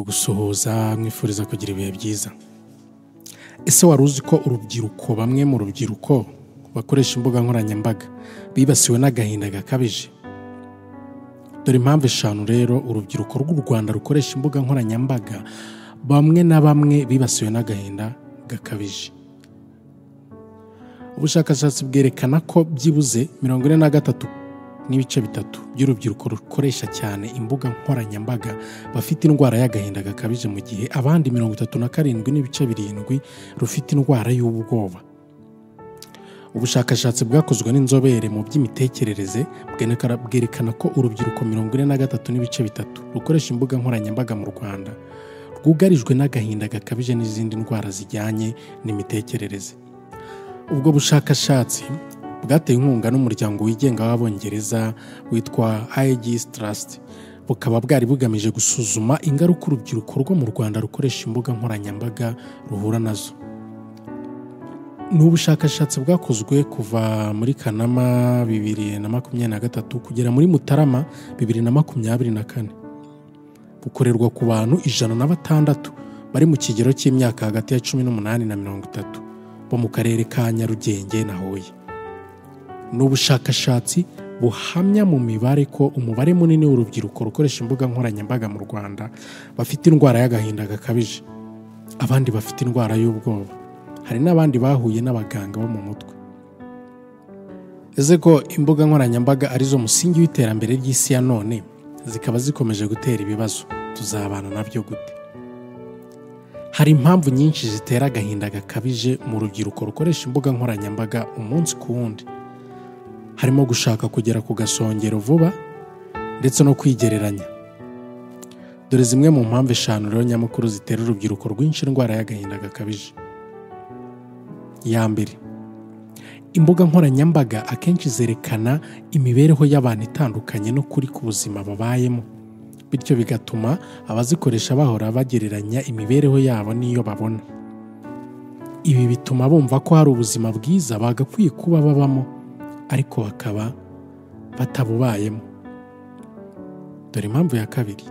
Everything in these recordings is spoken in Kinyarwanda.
gusuhuza mwifuriza kugira ibihe byiza. Ese wari uzi ko urubyiruko, bamwe mu rubyiruko bakoresha imbuga nkoranyambaga bibasiwe n'agahinda gakabije? Dore impamvu 5 rero urubyiruko rw'u Rwanda rukoresha imbuga nkoranyambaga bamwe na bamwe bibasiwe n'agahinda gakabije. Ubushakashatsi bwerekana ko byibuze 43.3% by'urubyiruko rukoresha cyane imbuga nkoranyambaga bafite indwara y'agahinda gakabije, mu gihe abandi 37.7% rufite indwara y'ubwoba. Ubushakashatsi bwakozwe n'inzobere mu by'imitekerereze bwerekana ko urubyiruko 43.3% rukoresha imbuga nkoranyambaga mu Rwanda rwugarijwe n'agahinda gakabije n'izindi ndwara zijyanye n'imitekerereze. Ubwo bushakashatsi bwatewe inkunga n'umuryango wigenga w'Abongereza witwa Aegis Trust, bukaba bwari bugamije gusuzuma ingaruka urubyiruko rwo mu Rwanda rukoresha imbuga nkoranyambaga ruhura nazo. Ni ubushakashatsi bwakozwe kuva muri Kanama 2023 kugera muri Mutarama 2024. Bukorerwa ku bantu 106 bari mu kigero cy'imyaka hagati ya 18 na 30 bo mu karere ka Nyarugenge na Huye. Ni ubushakashatsi buhamya mu mibare ko umubare munini w'urubyiruko rukoresha imbuga nkoranyambaga mu Rwanda bafite indwara y'agahinda gakabije, abandi bafite indwara y'ubwoba, hari n'abandi bahuye n'abaganga bo mu mutwe. Ese ko imbuga nkoranyambaga arizo musingi w'iterambere ry'isi ya none zikaba zikomeje gutera ibibazo, tuzabana nabyo gute? Hari impamvu nyinshi zitera agahinda gakabije mu rubyiruko rukoresha imbuga nkoranyambaga umunsi ku wundi, harimo gushaka kugera ku gasongero vuba ndetse no kwigereranya. Dore zimwe mu mpamvu 5 rero nyamukuru zitera urubyiruko rwinshi indwara y'agahinda gakabije. Ya mbere, imbuga nkoranyambaga akenshi zerekana imibereho y'abantu itandukanye no kuri ku buzima babayemo, bityo bigatuma abazikoresha bahora bagereranya imibereho yabo n'iyo babona. Ibi bituma bumva ko hari ubuzima bwiza bagakwiye kuba babamo, ariko bakaba batabubayemo. Dore impamvu ya kabiri,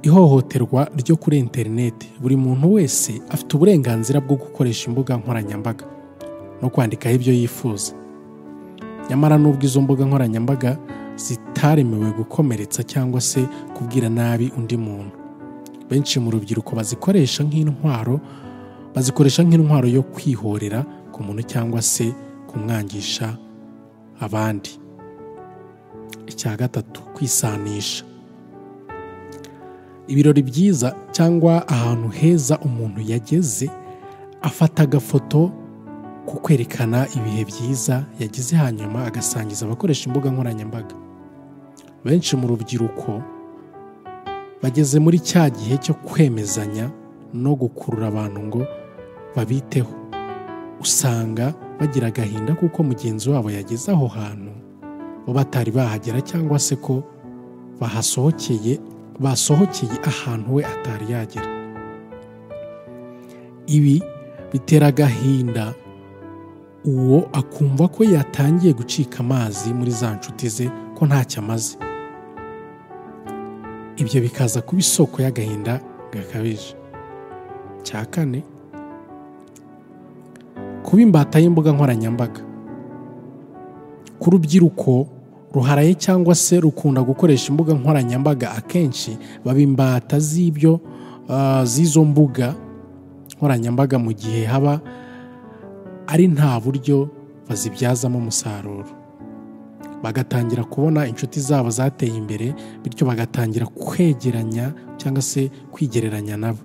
ihohoterwa ryo kuri interineti. Buri muntu wese afite uburenganzira bwo gukoresha imbuga nkoranyambaga no kwandikaho ibyo yifuza. Nyamara nubwo izo mbuga nkoranyambaga zitaremewe gukomeretsa cyangwa se kubwira nabi undi muntu, benshi mu rubyiruko bazikoresha nk'intwaro yo kwihorera ku muntu cyangwa se kumwangisha abandi. Icya gatatu, kwisanisha. Ibirori byiza cyangwa ahantu heza umuntu yageze, afata agafoto ku kwerekana ibihe byiza yagize, hanyuma agasangiza abakoresha imbuga nkoranyambaga. Benshi mu rubyiruko bageze muri cya gihe cyo kwemezanya no gukurura abantu ngo babiteho. Usanga bagira agahinda kuko mugenzi wabo yageze aho hantu bo batari bahagera, cyangwa se ko basohokeye ahantu we atari yagera. Ibi bitera agahinda uwo akumva ko yatangiye gucika amazi muri za nshuti ze, ko ntacyo amaze. Ibyo bikaza kuba isoko y'agahinda gakabije. Cya kane, kuba imbata y'imbuga nkoranyambaga. Ku rubyiruko ruharaye cyangwa se rukunda gukoresha imbuga nkoranyambaga, akenshi baba imbata z'izo mbuga nkoranyambaga, mu gihe haba ari nta buryo bazibyazamo umusaruro. Bagatangira kubona inshuti zabo zateye imbere, bityo bagatangira kwegeranya cyangwa se kwigereranya nabo,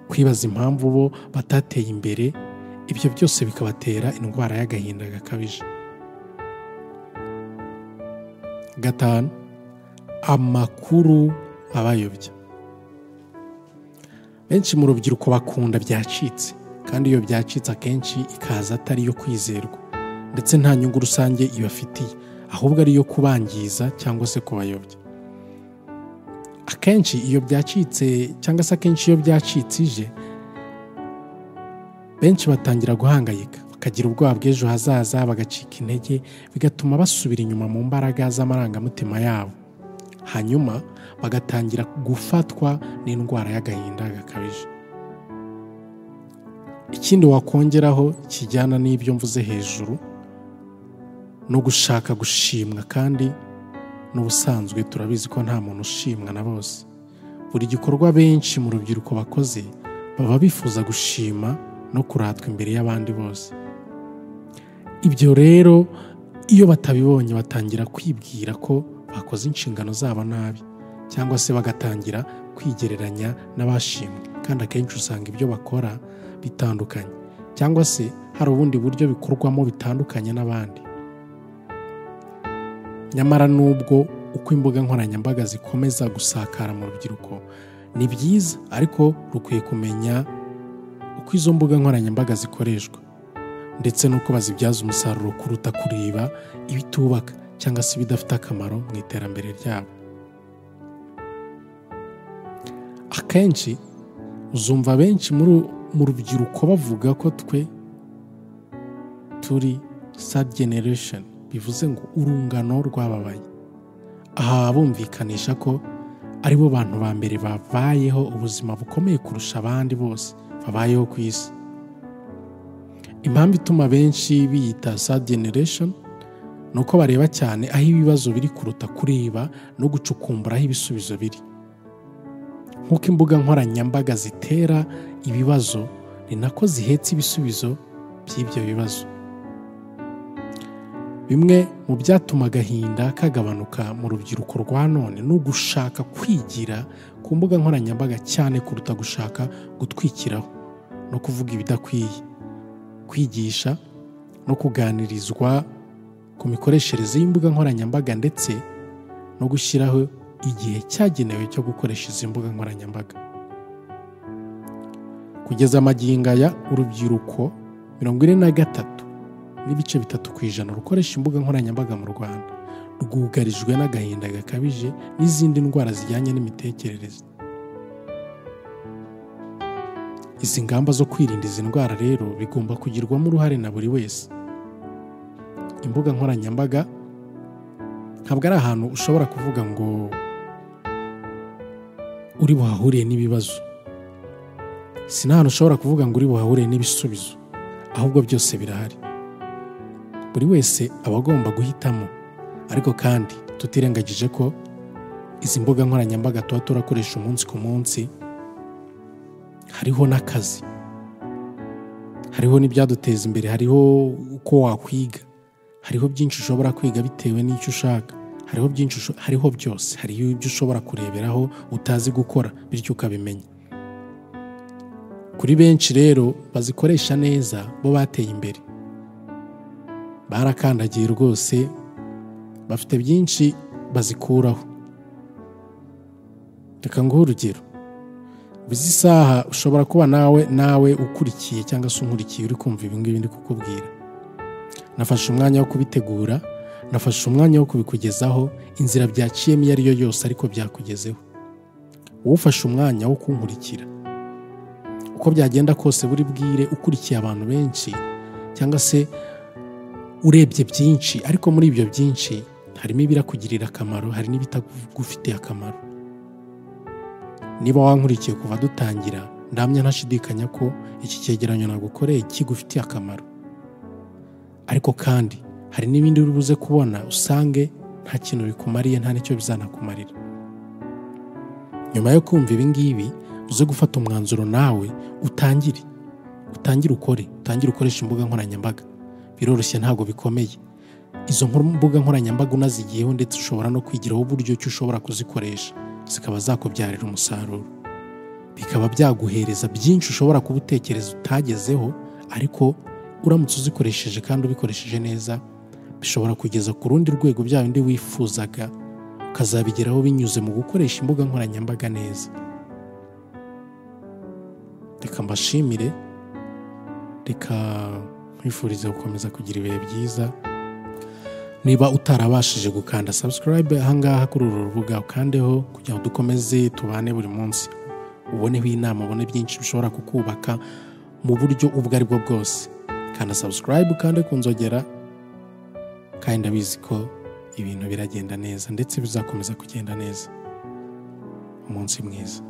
kwibaza impamvu bo batateye imbere. Ibyo byose bikabatera indwara y'agahinda gakabije. 5, amakuru abayobya. Benshi mu rubyiruko bakunda byacitse, kandi iyo byacitse akenshi ikaza atari iyo kwizerwa, ndetse nta nyungu rusange ibafitiye, ahubwo ari iyo kubangiza cyangwa se kubayobya. Akenshi iyo byacitse ije, benshi batangira guhangayika, bakagira ubwoba bw'ejo hazaza, bagacika intege, bigatuma basubira inyuma mu mbaraga z'amarangamutima yabo. hanyuma bagatangira gufatwa n'indwara y'agahinda gakabije. Ikindi wakongeraho kijyana n'ibyo mvuze hejuru no gushaka gushimwa, kandi n'ubusanzwe turabizi ko nta muntu ushimwa na bose. Buri gikorwa benshi mu rubyiruko bakoze baba bifuza gushima no kuratwa imbere y'abandi bose. Ibyo rero iyo batabibonye batangira kwibwira ko bakoze inshingano zabo nabi, cyangwa se bagatangira kwigereranya n'abashimwe, kandi akenshi usanga ibyo bakora bitandukanye, cyangwa se hari ubundi buryo bikorwamo bitandukanye n'abandi. Nyamara nubwo uko imbuga nkoranyambaga zikomeza gusakara mu rubyiruko ni byiza, ariko rukwiye kumenya uko izo mbuga nkoranyambaga zikoreshwa ndetse n'uko bazibyaza umusaruro kuruta kureba ibitubaka cyangwa se ibidafite akamaro mu iterambere ryabo. Akenshi uzumva benshi mu rubyiruko bavuga ko twe turi third generation, bivuze ngo urungano rw'ababaye. Aha bumvikanisha ko aribo bantu ba mbere babayeho ubuzima bukomeye kurusha abandi bose babayeho ku isi. Impamvu ituma benshi biyita third generation ni uko bareba cyane aho ibibazo biri kuruta kureba no gucukumbura aho ibisubizo biri. Nk'uko imbuga nkoranyambaga zitera ibibazo, ni nako zihetse ibisubizo by'ibyo bibazo. Bimwe mu byatuma agahinda kagabanuka mu rubyiruko rwa none ni ugushaka kwigira ku mbuga nkoranyambaga cyane kuruta gushaka gutwikiraho no kuvuga ibidakwiye. Kwigisha no kuganirizwa ku mikoreshereze y'imbuga nkoranyambaga ndetse no gushyiraho igihe cyagenewe cyo gukoresha izi mbuga nkoranyambaga. Kugeza magingo aya urubyiruko 43.3% rukoresha imbuga nkoranyambaga mu Rwanda rwugarijwe n'agahinda gakabije n'izindi ndwara zijyanye n'imitekerereze. Izi ngamba zo kwirinda izi ndwara rero bigomba kugirwamo uruhare na buri wese. Imbuga nkoranyambaga ntabwo ari ahantu ushobora kuvuga ngo uri buhahuriye n'ibibazo. Si n'ahantu ushobora kuvuga ngo uri buhahuriye n'ibisubizo, ahubwo byose birahari. Buri wese aba agomba guhitamo, ariko kandi tutirengagije ko izi mbuga nkoranyambaga tuba turakoresha umunsi ku munsi hariho n'akazi, hariho n'ibyaduteza imbere, hariho uko wakwiga, hariho byinshi ushobora kwiga bitewe n'icyo ushaka, hariho byose, hariho ibyo ushobora kureberaho utazi gukora bityo ukabimenya. Kuri benshi rero bazikoresha neza bo bateye imbere, barakandagiye rwose, bafite byinshi bazikuraho. Reka nguhe urugero. Bizi saha ushobora kuba nawe ukurikiye cyangwa se unkurikiye uri kumva ibingibi ndi kukubwira. Nafashe umwanya wo kubitegura, nafashe umwanya wo kubikugezaho, inzira byaciyemo iyo ariyo yose ariko byakugezeho. Ufashe umwanya wo kunkurikira, uko byagenda kose buri bwire ukurikiye abantu benshi cyangwa se urebye byinshi, ariko muri ibyo byinshi harimo ibirakugirira akamaro, hari n'ibitagufitiye akamaro. Niba wankurikiye kuva dutangira, ndamya ntashidikanya ko iki cyegeranyo nagukoreye kigufitiye akamaro. Ariko kandi hari n'ibindi uri buze kubona usange nta kintu bikumariye, nta n'icyo bizanakumarira. Nyuma yo kumva ibi ngibi uze gufata umwanzuro nawe utangire ukoresha imbuga nkoranyambaga. Biroroshye, ntago bikomeye. Izo mbuga nkoranyambaga unazigiyeho ndetse ushobora no kwigiraho uburyo ki ushobora kuzikoresha zikaba zakubyarira umusaruro, bikaba byaguhereza byinshi ushobora kuba utekereza utagezeho, ariko uramutse uzikoresheje kandi ubikoresheje neza bishobora kugeza ku rundi rwego bya bindi wifuzaga, ukazabigeraho binyuze mu gukoresha imbuga nkoranyambaga neza. Reka mbashimire, reka nkwifurize gukomeza kugira ibihe byiza. Niba utarabashije gukanda subscribe ahangaha kuri uru rubuga, ukandeho kugira ngo dukomeze tubane buri munsi, uboneho inama, ubone byinshi bishobora kukubaka mu buryo ubwo ari bwo bwose. Kanda subscribe, ukande ku nzogera, kandi ndabizi ko ibintu biragenda neza ndetse bizakomeza kugenda neza. Umunsi mwiza.